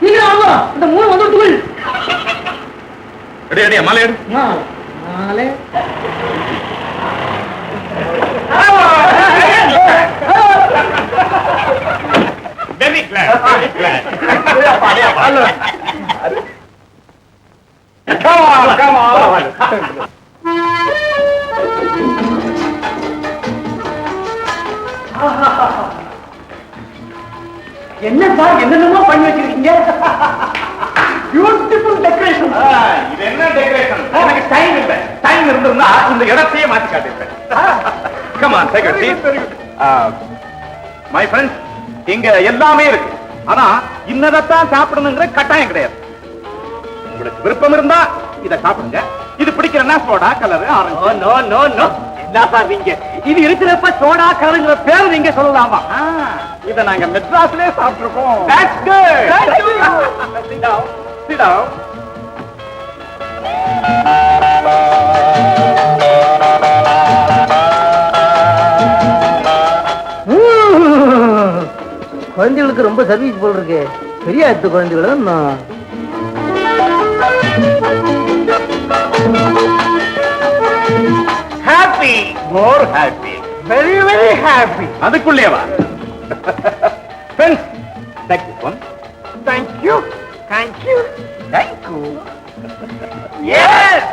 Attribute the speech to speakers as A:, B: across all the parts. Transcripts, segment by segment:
A: இந்த 3 வந்து
B: மாலை எடு.
A: மாலை
B: Very glad. Come on.
A: என்ன சார் என்னென்னமோ பண்ணி வச்சிருக்கீங்க? Beautiful decoration.
B: இது என்ன டெக்கரேஷன்? எனக்கு டைம் இல்ல. டைம் இருந்திருந்தா இந்த இடத்தையே மாத்தி காட்டிருப்பேன். Come on, take a seat. My friends, இங்க எல்லாமே இருக்கு. ஆனா இன்னதான் சாப்பிடணுங்கிற கட்டாயம் கிடையாது. உங்களுக்கு விருப்பம் இருந்தா இத சாப்பிடுங்க. இது பிடிக்கிறன்னா soda colour orange.
A: No no no. என்ன சார் நீங்க இது இருக்கிறப்ப சோடா கலருங்கிற பேரு நீங்க சொல்லலாமா?
B: இத நாங்க மெட்ராஸ்லயே சாப்பிட்டுருக்கோம்.
A: That's good.
B: Sit down. Sit down.
A: குழந்தைகளுக்கு ரொம்ப சர்வீஸ் போல் இருக்கு. பெரிய ஆத்து குழந்தைகளும்
B: happy, more happy,
A: very very happy.
B: அதுக்குள்ளே வா. Friends, take this one.
A: Thank you. Thank you.
B: Thank you.
A: Yes.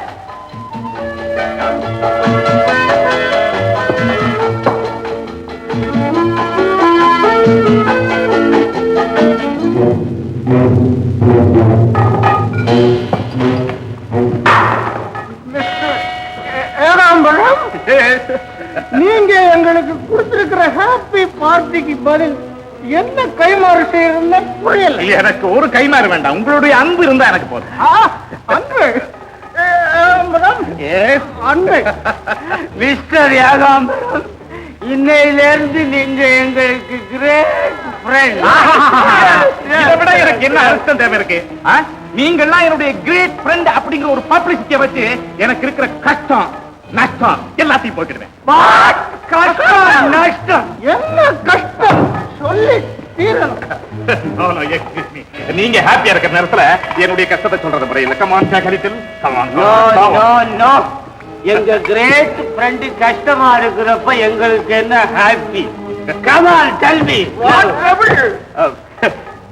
A: நீங்க எங்களுக்கு கொடுத்திருக்கிற ஹாப்பி பார்ட்டிக்கு பதில் என்ன கைமாறு செய்யறதுன்னு புரியல.
B: எனக்கு ஒரு கைமாறு வேண்டாம். உங்களுடைய அன்பு இருந்தா எனக்கு போதும்.
A: அன்பு அன்பு மிஸ்டர் யாகாம்பரம், இன்னையிலிருந்து நீங்க எங்களுக்கு கிரேட் ஃப்ரெண்ட்.
B: இதை விட எனக்கு என்ன அர்த்தம் தேவை இருக்கு? நீங்கள்லாம் என்னுடைய கிரேட் ஃப்ரெண்ட் அப்படிங்கிற ஒரு பப்ளிசிட்டியை வச்சு எனக்கு இருக்கிற கஷ்டம் நஷ்டம் எல்லாத்தையும் போக்கிடுவேன்.
A: கஷ்டம் நஷ்டம் என்ன கஷ்டம் சொல்லி தீரணும்.
B: நீங்க ஹாப்பியா இருக்கிற நேரத்துல என்னுடைய கஷ்டத்தை சொல்றது முறையில். கமான் சாகலித்தில்
A: எங்க கிரேட் ஃப்ரெண்ட் கஷ்டமா இருக்கிறப்ப எங்களுக்கு என்ன happy? Come on tell me what trouble?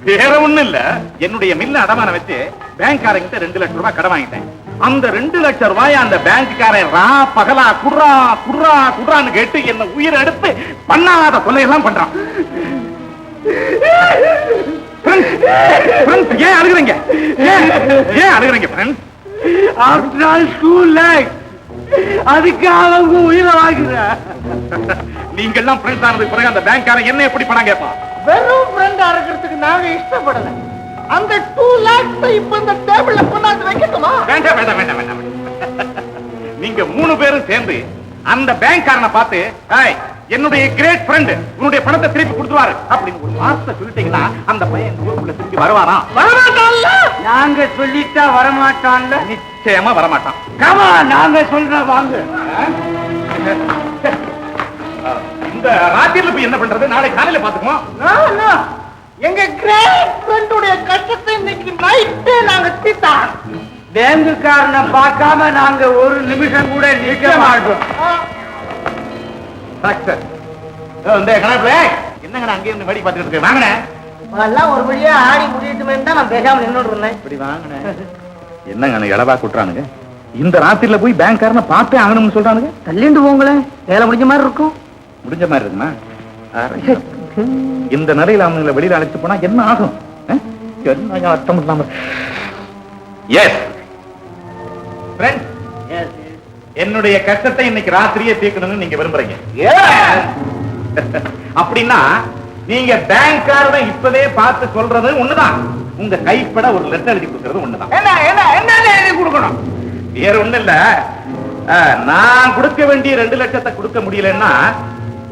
B: வேற ஒண்ணு இல்ல. என்னுடைய மில்ல அடமான வச்சு பேங்க்காரங்கிட்ட 2 லட்சம் ரூபாய் கடன் வாங்கிட்டேன். அந்த 2 லட்சம் ரூபாய் அந்த பேங்க்காரன் ரா பகலா குர்ரா குர்ரா குர்ரான்னு கேட்டு என்ன உயிரை எடுத்து பண்ணாத கொலையெல்லாம் பண்றான். ஏன் அழுகுறீங்க? ஏன் அழுகுறீங்க ஃப்ரெண்ட்ஸ்?
A: ஆஃப்டர் ஆல் 2 lakhs அதுக்கு அவங்க உயிரை வாங்குற.
B: நீங்க எல்லாம் ஃப்ரெண்ட்ஸ் ஆனதுக்கு பிறகு அந்த பேங்க்காரன் என்ன எப்படி பணம் கேட்பான்?
A: வெறும் ஃப்ரெண்டா இருக்கிறதுக்கு நாங்க இஷ்டப்படல. அந்த 2 lakhs இப்ப இந்த டேபிள்ல கொண்டாந்து வைக்கட்டுமா?
B: வேண்டாம் வேண்டாம் வேண்டாம் வேண்டாம். நீங்க 3 பேரும் சேர்ந்து அந்த பேங்க்காரனை பார்த்து என்னுடைய கிரேட் ஃப்ரெண்ட் உன்னுடைய பணத்தை திருப்பி கொடுத்துருவாரு அப்படின்னு ஒரு வார்த்தை சொல்லிட்டீங்கன்னா அந்த பையன் இந்த ஊருக்குள்ள திருப்பி வருவானா?
A: வரமாட்டான்ல. நாங்க சொல்லிட்டா வரமாட்டான்ல.
B: நிச்சயமா வரமாட்டான்.
A: கமா நாங்க சொல்ற வாங்க.
B: இந்த ராத்திரில போய் என்ன பண்றது? நாளை காலையில பாத்துக்குவோம்.
A: எங்க கிரேட் ஃப்ரெண்டுடைய கஷ்டத்தை இன்னைக்கு நைட்டே நாங்க தீர்த்தோம். பேங்குக்காரனை பார்க்காம நாங்க ஒரு நிமிஷம் கூட நிற்க மாட்டோம்.
B: என்னங்க அங்கே இருந்து வடி பார்த்துட்டு இருக்கு? வாங்கினேன்
A: எல்லாம் ஒரு வழியா ஆடி முடியட்டுமே தான் நான் பேசாம நின்றுட்டு இருந்தேன்.
B: இப்படி வாங்கினேன். என்னங்க இளவா குட்டுறானுங்க? இந்த ராத்திரில போய் பேங்க்காரனை பார்த்தே ஆகணும்னு சொல்றானுங்க.
A: தள்ளிண்டு போங்களேன், வேலை முடிஞ்ச மாதிரி இருக்கும்.
B: முடிஞ்ச மாதிரி இருக்குமா? இந்த நிலையில அவங்களை வெளியில அழைச்சு போனா என்ன ஆகும்? என்ன அர்த்தம் இல்லாம. எஸ் என்னுடைய கஷ்டத்தை இன்னைக்கு ராத்திரியே தீர்க்கணும்னு நீங்க விரும்புறீங்க அப்படின்னா நீங்க பேங்க்காரனை இப்பவே பார்த்து சொல்றது ஒண்ணுதான். உங்க கைப்பட ஒரு லெட்டர் எழுதி கொடுக்கறது ஒண்ணுதான்.
A: என்ன எழுதி கொடுக்கணும்?
B: வேற ஒண்ணு இல்ல. நான் கொடுக்க வேண்டிய 2 லட்சத்தை கொடுக்க முடியலன்னா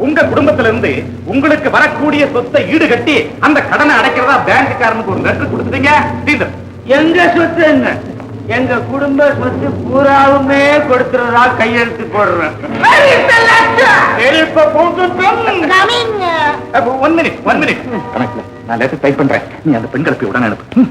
B: உங்க குடும்பத்துல இருந்து உங்களுக்கு வரக்கூடிய சொத்தை ஈடு கட்டி அந்த கடனை அடைக்கிறதா பேங்க்காரனுக்கு ஒரு லெட்டர் கொடுத்துட்டீங்க.
A: எங்க சொத்து என்ன? எங்க குடும்ப சொத்து பூராவுமே கொடுத்துறதா கையெழுத்து போடுறேன்.
B: ஒன் மினிட் கணக்குல நான் லெட்டர் டைப் பண்றேன், நீ அந்த பெண் கிளப்பி உடனே அனுப்பு.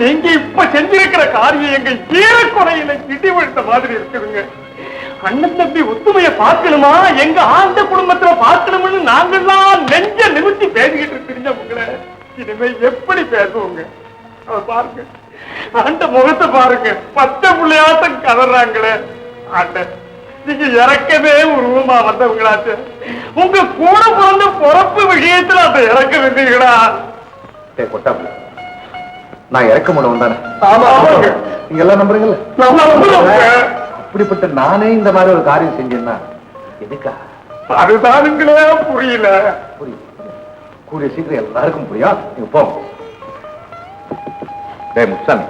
C: நீங்க இப்ப செஞ்சிருக்கிற காரியம் எங்க ஈரக்குறையில இடி விழுத்த மாதிரி இருக்குதுங்க. அண்ணன் தம்பி ஒத்துமையை பார்க்கணுமா, எங்க ஆண்ட குடும்பத்துல பார்க்கணும்னு நாங்கெல்லாம் நெஞ்ச நிமித்தி பேசிக்கிட்டு இருக்கிறீங்க. உங்களை இனிமே எப்படி பேசுவோங்க? அவ பாருங்க, ஆண்ட முகத்தை பாருங்க, பச்சை புள்ளையாட்டம் கதறாங்களே. ஆண்ட நீங்க இறக்கவே உருவமா வந்தவங்களாச்சு. உங்க கூட பிறந்த பொறப்பு விஷயத்துல அந்த இறக்க வந்தீங்களா?
B: நான் இறக்க முடியும் தானே? நீங்க எல்லாம் நம்புறீங்கல்ல? அப்படிப்பட்ட நானே இந்த மாதிரி ஒரு காரியம் செஞ்சேன்னா எதுக்கா?
C: அதுதானுங்களே புரியல.
B: புரியும், கூடிய சீக்கிரம் எல்லாருக்கும் புரியும். நீங்க போங்க. முசாமி,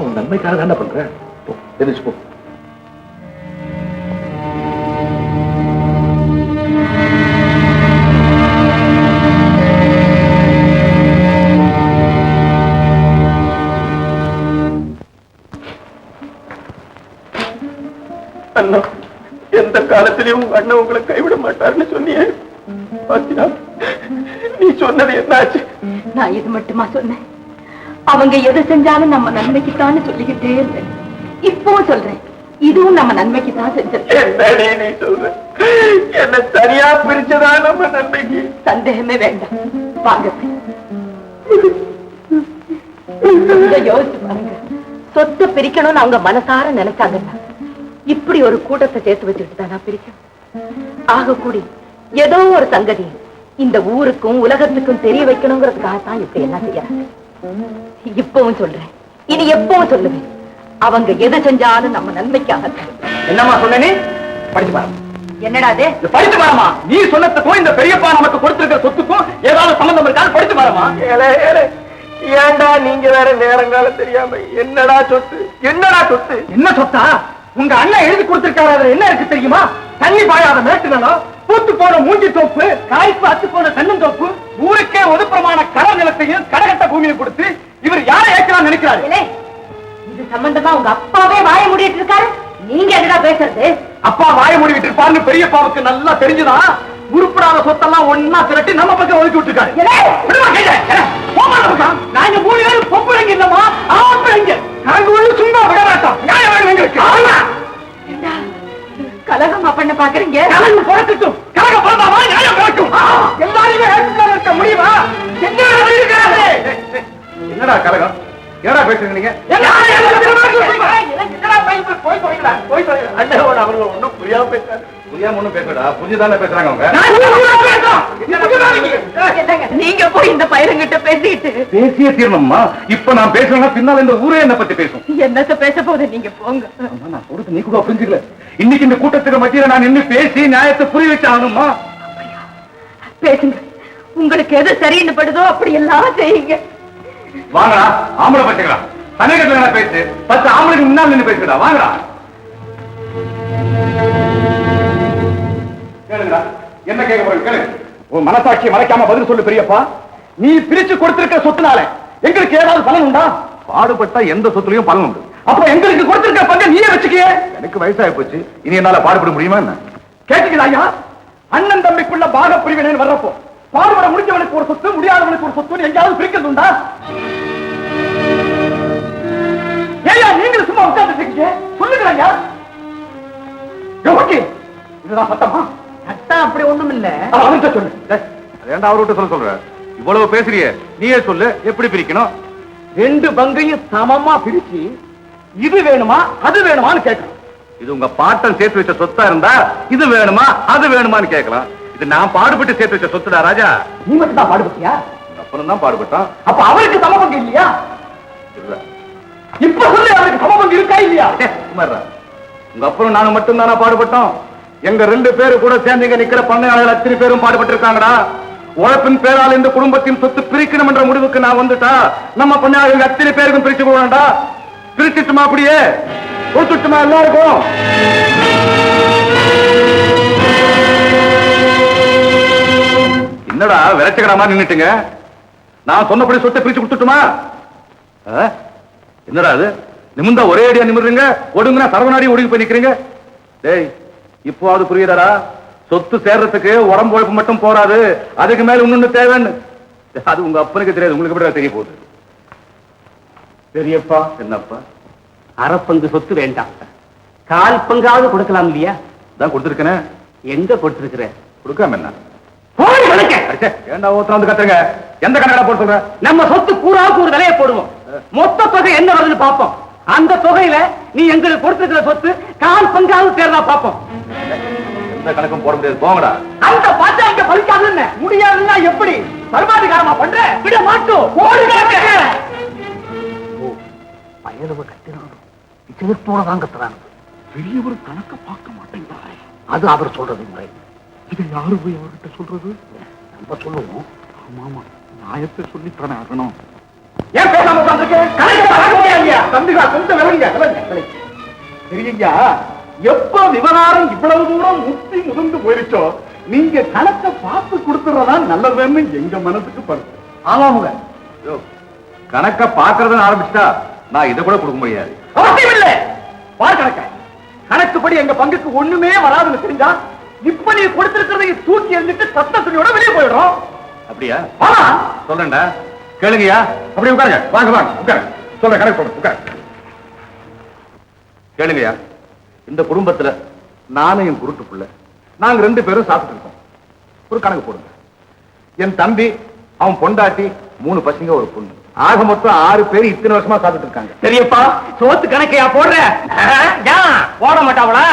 B: உன் நன்மைக்காக தானே பண்றேன். தெரிஞ்சு போ.
C: அண்ணா, எந்த காலத்திலையும் உங்க அண்ணன் உங்களை கைவிட மாட்டாருன்னு சொன்னியே, பாத்தியா நீ சொன்னது என்னாச்சு?
D: நான் இது மட்டுமா சொன்னேன்? அவங்க எது செஞ்சாலும் நம்ம நன்மைக்குத்தான்னு சொல்லிக்கிட்டே இருந்தேன். இப்பவும் சொல்றேன், இதுவும் நம்ம நன்மைக்கு தான் செஞ்சது.
C: நீ சொல்ற என்ன சரியா பிரிச்சதா நம்ம நன்மைக்கு?
D: சந்தேகமே வேண்டாம். வாங்க, யோசிச்சு பாருங்க. சொத்தை பிரிக்கணும்னு அவங்க மனசார நினைச்சாங்கன்னா இப்படி ஒரு கூட்டத்தை சேர்த்து வச்சுக்கிட்டு தானா பிரிக்கும்? ஆகக்கூடி ஏதோ ஒரு சங்கதி இந்த ஊருக்கும் உலகத்துக்கும் தெரிய வைக்கணுங்கிறதுக்காகத்தான் இப்படி எல்லாம் செய்யறாங்க. இப்பவும் சொல்றேன், இனி எப்பவும் சொல்லுவேன், அவங்க எது செஞ்சாலும் நம்ம நன்மைக்காக.
C: என்னமா சொன்னே? படிச்சு பாருங்க.
D: என்னடா அது?
C: படிச்சு பாருமா. நீ சொன்னதுக்கும் இந்த பெரியப்பா நமக்கு கொடுத்திருக்கிற சொத்துக்கும் ஏதாவது சம்பந்தம் இருக்கான்னு படிச்சு பாருமா. ஏண்டா நீங்க வேற நேரங்காலம் தெரியாம என்னடா சொத்து, என்னடா சொத்து? என்ன சொத்தா? உங்க அண்ணன் எழுதி கொடுத்திருக்காரு. அதுல என்ன இருக்கு தெரியுமா? தண்ணி பாயாத மேட்டு நிலம், பூத்து போன மூஞ்சி தோப்பு, காய்ப்பு அத்து போன தென்னந்தோப்பு, ஊருக்கே ஒதுப்புறமான கடல் நிலத்தையும் கடகட்ட பூமியை கொடுத்து இவர் யாரை ஏற்கலாம் நினைக்கிறாரு?
D: இது சம்பந்தமா உங்க அப்பாவே வாய மூடிட்டு இருக்காரு. நீங்க என்னடா பேசுறது?
C: அப்பா வாய மூடிட்டு இருப்பாருன்னு பெரியப்பாவுக்கு நல்லா தெரிஞ்சுதான் உருப்படாத சொத்தெல்லாம் ஒன்னா திரட்டி நம்ம பக்கம் ஒதுக்கி விட்டுருக்காரு. நாங்க 3 பேரும் பொம்பளைங்க இல்லமா, ஆம்பளைங்க. நாங்க ஒண்ணு சும்மா விட மாட்டோம். நியாயம் வேணும் எங்களுக்கு.
D: கலகமா பண்ண பாக்குறீங்க?
C: கலகம் பிறக்கட்டும், கலகம் பிறந்தாமா நியாயம் பிறக்கும். எல்லாரையுமே ஏற்றுக்கார இருக்க முடியுமா? என்னடா கலகம்? என்னடா பேசுறீங்க? ஒன்னும் புரியாம பேசுறாரு. புரியாம ஒண்ணும் பேசுறா, புரிஞ்சுதானே பேசுறாங்க அவங்க.
D: நீங்க போய் இந்த பயிரங்கிட்ட பேசிட்டு
B: பேசிய தீர்ணம்மா. இப்ப நான் பேசுறேன்னா பின்னால இந்த ஊரே என்ன பத்தி பேசும்.
D: என்னத்த பேச போது? நீங்க போங்க.
B: நான் சொல்றது நீ கூட புரிஞ்சுக்கல. இன்னைக்கு இந்த கூட்டத்துக்கு மத்தியில நான் நின்று பேசி நியாயத்தை புரிய வச்சு ஆகணுமா?
D: பேசுங்க. உங்களுக்கு எது சரின்னு படுதோ அப்படி எல்லாம் செய்யுங்க.
B: வாங்கடா, ஆம்பளை பச்சைங்களா, தனிக்கட்டுல பேசு. 10 ஆம்பளைக்கு முன்னால் நின்று பேசுடா. வாங்கடா, கேளுங்கடா. என்ன கேட்க போறீங்க கேளு. உன் மனசாட்சியை மறைக்காம பதில் சொல்லு பெரியப்பா. நீ பிரிச்சு கொடுத்திருக்கிற சொத்துனால எங்களுக்கு ஏதாவது பலன் உண்டா? பாடுபட்டா எந்த சொத்துலயும் பலன் உண்டு. அப்ப எங்களுக்கு கொடுத்திருக்கிற பங்கு நீயே வச்சுக்கிய. எனக்கு வயசாகி போச்சு, இனி என்னால பாடுபட முடியுமா என்ன? கேட்டுக்குதா ஐயா? அண்ணன் தம்பிக்குள்ள பாக பிரிவினை வர்றப்போ பாடுபட முடிஞ்சவனுக்கு ஒரு சொத்து, முடியாதவனுக்கு ஒரு சொத்து எங்கேயாவது பிரிக்கிறது உண்டா? ஏயா நீங்களும் சும்மா உட்கார்ந்து இருக்கீங்க? சொல்லுங்க ஐயா. இதுதான் சட்டமா?
A: சட்டம் அப்படி ஒண்ணும் இல்ல.
B: அவன்கிட்ட சொல்லு. ஏண்டா அவர்கிட்ட சொல்ற? இவ்வளவு பேசுறிய, நீயே சொல்லு. எப்படி பிரிக்கணும்?
C: 2 பங்கையும் சமமா பிரிச்சு இது வேணுமா அது வேணுமான்னு கேட்கணும்.
B: இது உங்க பாட்டன் சேர்த்து வச்ச சொத்தா இருந்தா இது வேணுமா அது வேணுமான்னு கேட்கலாம். இது நான் பாடுபட்டு சேர்த்து வச்ச சொத்துடா ராஜா.
C: நீ மட்டும் தான் பாடுபட்டியா?
B: அப்புறம் தான் பாடுபட்டான்.
C: அப்ப அவருக்கு சமபங்கு இல்லையா?
B: இல்ல.
C: இப்ப சொல்லு, அவருக்கு சமபங்கு இருக்கா இல்லையா?
B: சுமாரா, உங்க அப்புறம் நானும் மட்டும் தானா பாடுபட்டோம்? எங்க 2 பேரு கூட சேர்ந்தீங்க நிக்கிற பண்ணையாளர்கள் அத்தனை பேரும் பாடுபட்டு இருக்காங்கடா. உழைப்பின் பேரால் இந்த குடும்பத்தின் சொத்து பிரிக்கணும் என்ற முடிவுக்கு நான் வந்துட்டா நம்ம பொண்ணாக அத்தனை பேருக்கும் பிரிச்சு போவேண்டா. பிரிச்சுட்டுமா அப்படியே கொடுத்துட்டுமா எல்லாருக்கும். என்னடா விரைச்சகரமா நின்னுட்டுங்க? நான் சொன்னபடி சொத்தை பிரிச்சு கொடுத்துட்டுமா? என்னடா அது நிமிந்தா ஒரே அடியா நிமிடுறீங்க, ஒடுங்குனா சரவணாடி ஒடுங்கி போய் நிக்கிறீங்க. டேய் இப்போ அது புரியுதாடா? சொத்து சேர்றதுக்கு உடம்பு உழைப்பு மட்டும் போராது, அதுக்கு மேல இன்னொன்னு தேவைன்னு. அது உங்க அப்பனுக்கு தெரியாது, உங்களுக்கு எப்படி தெரிய போகுது?
C: பெரியப்பா,
B: என்னப்பா?
C: அரை பங்கு சொத்து வேண்டாம், கால் பங்காவது கொடுக்கலாம் இல்லையா?
B: தான் கொடுத்துருக்கேன்.
C: எங்க கொடுத்திருக்கிற?
B: கொடுக்காம என்ன?
C: ஏண்டா
B: ஒருத்தர் வந்து கத்துருங்க. எந்த கணக்கா போட்டு சொல்ற?
C: நம்ம சொத்து கூறாவுக்கு ஒரு விலையை போடுவோம், மொத்த தொகை என்ன வருதுன்னு பார்ப்போம். அந்த தொகையில நீ எங்களுக்கு கொடுத்திருக்கிற சொத்து கால் பங்காவது சேர்ந்தா பார்ப்போம்.
B: எந்த கணக்கும் போட முடியாது, போங்கடா.
C: அந்த பாட்டா இங்க பலிக்காதுன்னு முடியாதுன்னா எப்படி சர்வாதிகாரமா பண்ற? விட மாட்டோம்.
A: பயலுவ கத்தினாலும் விஜயத்தோட தான் கத்துறாங்க. பெரியவர் கணக்க பார்க்க மாட்டேங்கிறாரே, அது அவர் சொல்றது முறை. இதை யாரு போய் அவர்கிட்ட சொல்றது? நம்ம சொல்லுவோம். ஆமா, நியாயத்தை சொல்லித்தானே ஆகணும்.
C: ஏன் பேசாம
B: பெரியய்யா, எப்ப விவகாரம் இவ்வளவு தூரம் முத்தி முதிர்ந்து போயிருச்சோ, நீங்க கணக்கை பார்த்து கொடுத்துறதா நல்லதுன்னு எங்க மனசுக்கு படுது.
A: ஆமாமுங்க,
B: கணக்க பாக்குறதுன்னு ஆரம்பிச்சுட்டா நான் இதை கூட கொடுக்க முடியாது.
C: அவசியம் இல்லை. பார் கணக்க, கணக்குப்படி எங்க பங்குக்கு ஒண்ணுமே வராதுன்னு தெரிஞ்சா இப்ப நீ கொடுத்திருக்கிறதை தூக்கி எறிஞ்சிட்டு சத்த துணியோட வெளியே போயிடும்.
B: அப்படியா? சொல்றேன்டா, கேளுங்கய்யா. அப்படி உட்காருங்க, வாங்க வாங்க உட்காருங்க. சொல்ற கணக்கு போடு, உட்காருங்க. கேளுங்கய்யா, இந்த குடும்பத்துல நானும் என் குருட்டு புள்ள, நாங்க 2 பேரும் சாப்பிட்டு இருக்கோம். ஒரு கணக்கு போடுங்க. என் தம்பி, அவன் பொண்டாட்டி, 3 பசங்க, ஒரு பொண்ணு, ஆக மொத்தம் 6 பேர் இத்தனை வருஷமா சாப்பிட்டு இருக்காங்க.
C: சரியப்பா, சோத்து கணக்கையா போடுற? போட மாட்டாவளா?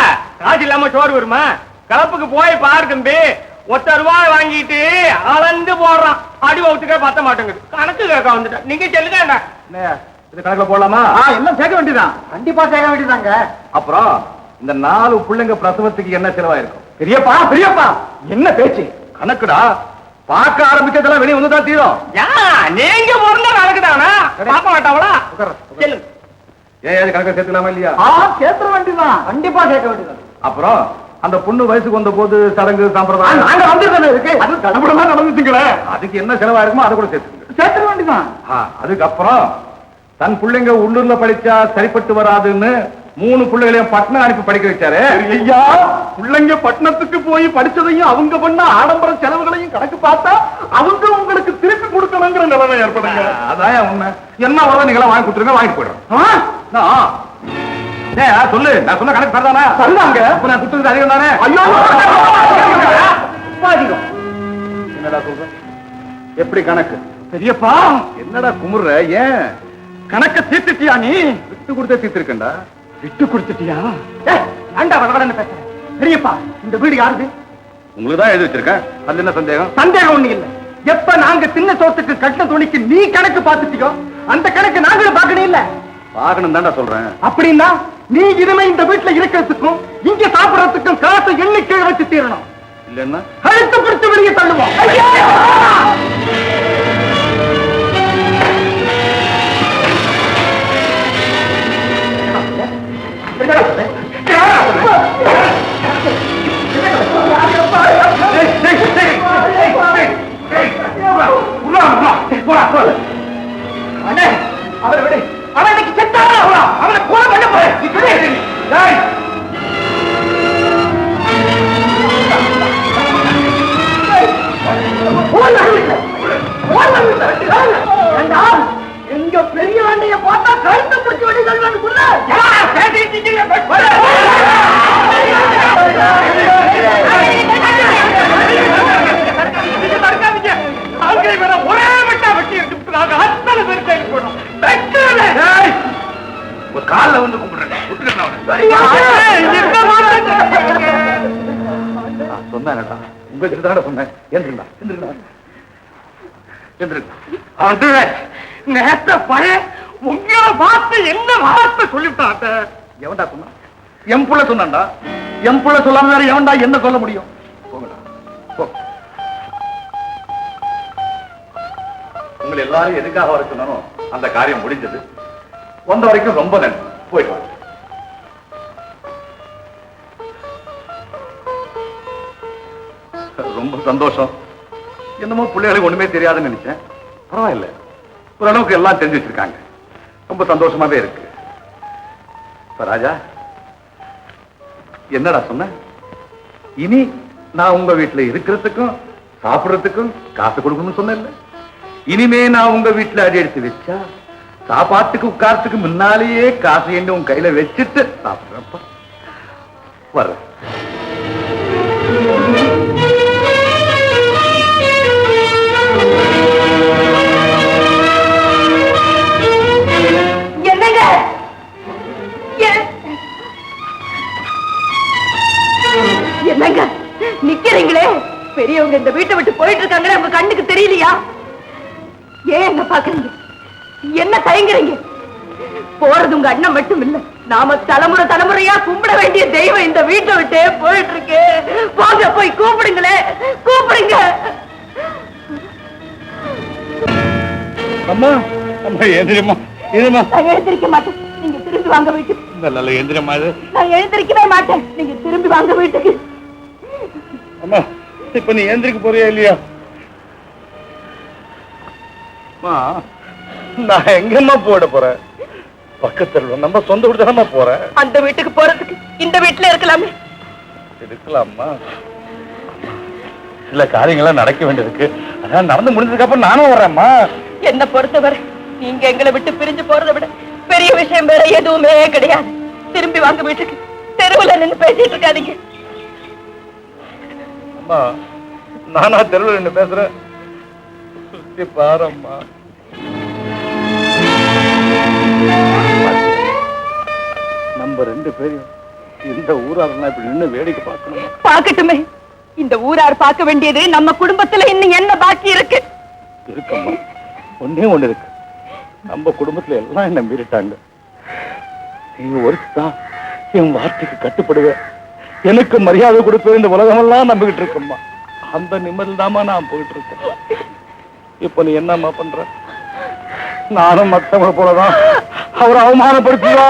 C: காசு இல்லாம சோறு வருமா? கலப்புக்கு போய் பாரு தம்பி, ₹1 வாங்கிட்டு அளந்து போடுறான். அடி வகுத்துக்க பத்த மாட்டேங்குது. கணக்கு கேட்க வந்துட்டேன். நீங்க சொல்லுங்க.
B: என்னய்யா, இது கணக்குல போடலாமா?
C: எல்லாம் சேர்க்க வேண்டியதான்.
A: கண்டிப்பா சேர்க்க வேண்டியதாங்க.
B: அப்புறம் இந்த 4 பிள்ளைங்க பிரசவத்துக்கு என்ன செலவாயிருக்கும்?
C: பெரியப்பா, பெரியப்பா, என்ன பேச்சு?
B: கணக்குடா, பார்க்க ஆரம்பிச்சதெல்லாம் வெளியே வந்துதான் தீரும்.
C: நீங்க பொருந்தா கணக்குதானா? பார்க்க மாட்டாவளா? சொல்லுங்க.
B: ஏன் கணக்கை சேர்த்துக்கலாமா இல்லையா?
A: சேர்த்த வேண்டியதான், கண்டிப்பா சேர்க்க வேண்டியதான்.
B: அப்புறம் அந்த பொண்ணு வயசுக்கு வந்த போது சடங்கு சம்பிரதாயம்
A: நாங்க வந்து இருக்கு,
B: அது தடபுடலாம் நடந்துச்சுங்களே, அதுக்கு என்ன செலவாயிருக்குமோ அதை கூட சேர்த்துங்க.
A: சேர்த்த வேண்டியதான்.
B: அதுக்கப்புறம் தன் பிள்ளைங்க உள்ளூர்ல படிச்சா சரிப்பட்டு வராதுன்னு 3 பிள்ளைகளையும் பட்டணம் அனுப்பி படிக்க வச்சாரு.
C: ஐயா, பிள்ளைங்க பட்டணத்துக்கு போய் படிச்சதையும் அவங்க பண்ண ஆடம்பர செலவுகளையும் கணக்கு பார்த்தா அவங்க உங்களுக்கு திருப்பி கொடுக்கணுங்கிற நிலைமை ஏற்படுங்க.
B: அதான் உண்மை. என்ன வரும் நீங்களா வாங்கி கொடுத்துருங்க, வாங்கிட்டு போயிடும். சொல்லு, நான் சொன்ன கணக்கு சரிதானா?
C: சரிதாங்க.
B: நான் கொடுத்தது அதிகம் தானே?
C: ஐயோ,
A: அதிகம்.
B: என்னடா சொல்ற? எப்படி கணக்கு?
C: பெரியப்பா,
B: என்னடா குமுற? ஏன்
C: கணக்க தீர்த்துட்டியா? நீ
B: விட்டு கொடுத்தே தீர்த்திருக்கேன்டா.
C: விட்டு கொடுத்துட்டியா? ஏண்டா வளவளன்னு பேசுற? பெரியப்பா, இந்த வீடு யாருது?
B: உங்களுக்கு தான் எழுதி வச்சிருக்கேன், அது என்ன சந்தேகம்?
C: சந்தேகம் ஒண்ணு இல்ல. எப்ப நாங்க சின்ன சோத்துக்கு கட்டின துணிக்கு நீ கணக்கு பார்த்துட்டியோ, அந்த கணக்கு நாங்களும் பார்க்கணும் இல்ல?
B: பார்க்கணும் தான்டா சொல்றேன்.
C: அப்படின்னா நீ இனிமே இந்த வீட்டுல இருக்கிறதுக்கும் இங்க சாப்பிடறதுக்கும் காசை எண்ணிக்கை வச்சு தீரணும்.
B: இல்லன்னா
C: கழுத்து பிடிச்சு வெளியே தள்ளுவோம். அவரை விடு, அவன் இன்னைக்கு செத்தாரா? அவனை கொலை பண்ண போறேன். எங்க பெரிய வண்டிய பார்த்தா கழுத்து பிடிச்ச வண்டி தள்ளுவாங்க. ஒரே விட்டா வெட்டி எடுத்துட்டாங்க. அத்தனை பேர் கைது போனோம்.
B: காலில் வந்து கும்பிடுறேன். சொன்னேன், உங்ககிட்ட தானே சொன்னேன். எந்திருந்தா
C: நேத்த பழைய உங்களை பார்த்து என்ன வார்த்தை சொல்லிவிட்டாங்க?
B: எவன்டா சொன்னா? என் புள்ள சொன்னான்டா. என் புள்ள சொல்லாம வேற எவன்டா என்ன சொல்ல முடியும்? போங்கடா, போ. உங்களை எல்லாரும் எதுக்காக வர சொன்னாலும் அந்த காரியம் முடிஞ்சது. வந்த வரைக்கும் ரொம்ப நன்றி. போயிட்டு வாங்க. ரொம்ப சந்தோஷம். என்னமோ பிள்ளைகளுக்கு ஒண்ணுமே தெரியாதுன்னு நினைச்சேன். பரவாயில்ல, ஓரளவுக்கு எல்லாம் தெரிஞ்சு வச்சிருக்காங்க. ரொம்ப சந்தோஷமாவே இருக்கு. ராஜா, என்னடா சொன்ன? இனி நான் உங்க வீட்டுல இருக்கிறதுக்கும் சாப்பிடுறதுக்கும் காசு கொடுக்கணும்னு சொன்ன. இனிமே நான் உங்க வீட்டுல அடி எடுத்து வச்சா சாப்பாட்டுக்கு உட்காரத்துக்கு முன்னாலேயே காசு என்ன உன் கையில வச்சுட்டு சாப்பிடுறப்ப வர்ற.
D: என்னங்க என்னங்க நிக்கிறீங்களே? பெரியவங்க இந்த வீட்டை விட்டு போயிட்டு இருக்காங்களே, உங்க கண்ணுக்கு தெரியலையா? ஏன் என்ன பாக்குறீங்க? என்ன தயங்குறீங்க? போறது உங்க அண்ணன் மட்டும் இல்ல, நாம தலைமுறை தலைமுறையா கும்பிட வேண்டிய தெய்வம் இந்த வீட்டை விட்டே போயிட்டு இருக்கு. போங்க, போய் கூப்பிடுங்களே, கூப்பிடுங்க.
B: அம்மா, அம்மா எந்திரமா, எந்திரமா.
D: நான் எழுந்திருக்க மாட்டேன், நீங்க திரும்பி வாங்க வீட்டுக்கு.
B: நல்ல எந்திரமா.
D: நான் எழுந்திருக்கவே மாட்டேன், நீங்க திரும்பி வாங்க வீட்டுக்கு.
B: அம்மா, இப்ப நீ எந்திரிக்க போறியா இல்லையா? நான் எங்கம்மா போட போறேன்? பக்கத்துல நம்ம சொந்த வீடு தானே போறேன்.
D: அந்த வீட்டுக்கு போறதுக்கு இந்த வீட்டுல இருக்கலாமே.
B: இருக்கலாமா? சில காரியங்கள்லாம் நடக்க வேண்டியிருக்கு. அதான் நடந்து முடிஞ்சதுக்கு அப்புறம் நானும் வர்றேம்மா.
D: என்ன பொறுத்தவரை நீங்க எங்களை விட்டு பிரிஞ்சு போறதை விட பெரிய விஷயம் வேற எதுவுமே கிடையாது. திரும்பி வாங்க வீட்டுக்கு. தெருவுல நின்று பேசிட்டு இருக்காதீங்க.
B: அம்மா, நானா தெருவில் நின்று பேசுறேன்? சுத்தி பாரம்மா. நம்ம ரெண்டு பேரும் இந்த ஊராரெல்லாம் இப்படி நின்று வேடிக்கை பார்க்கணும்.
D: பார்க்கட்டுமே. இந்த ஊரார் பார்க்க வேண்டியது நம்ம குடும்பத்துல இன்னும் என்ன பாக்கி இருக்கு?
B: இருக்கம்மா, ஒன்னே ஒண்ணு இருக்கு. நம்ம குடும்பத்துல எல்லாம் என்ன மீறிட்டாங்க. நீங்க ஒருத்தான் என் வார்த்தைக்கு கட்டுப்படுவ, எனக்கு மரியாதை கொடுப்ப இந்த உலகமெல்லாம் நம்பிக்கிட்டு இருக்கம்மா. அந்த நிம்மதியில் தாமா நான் போயிட்டு இருக்கேன். இப்ப நீ என்னம்மா பண்ற? நானும் மத்தவங்க போலதான் அவரை அவமானப்படுத்துவா.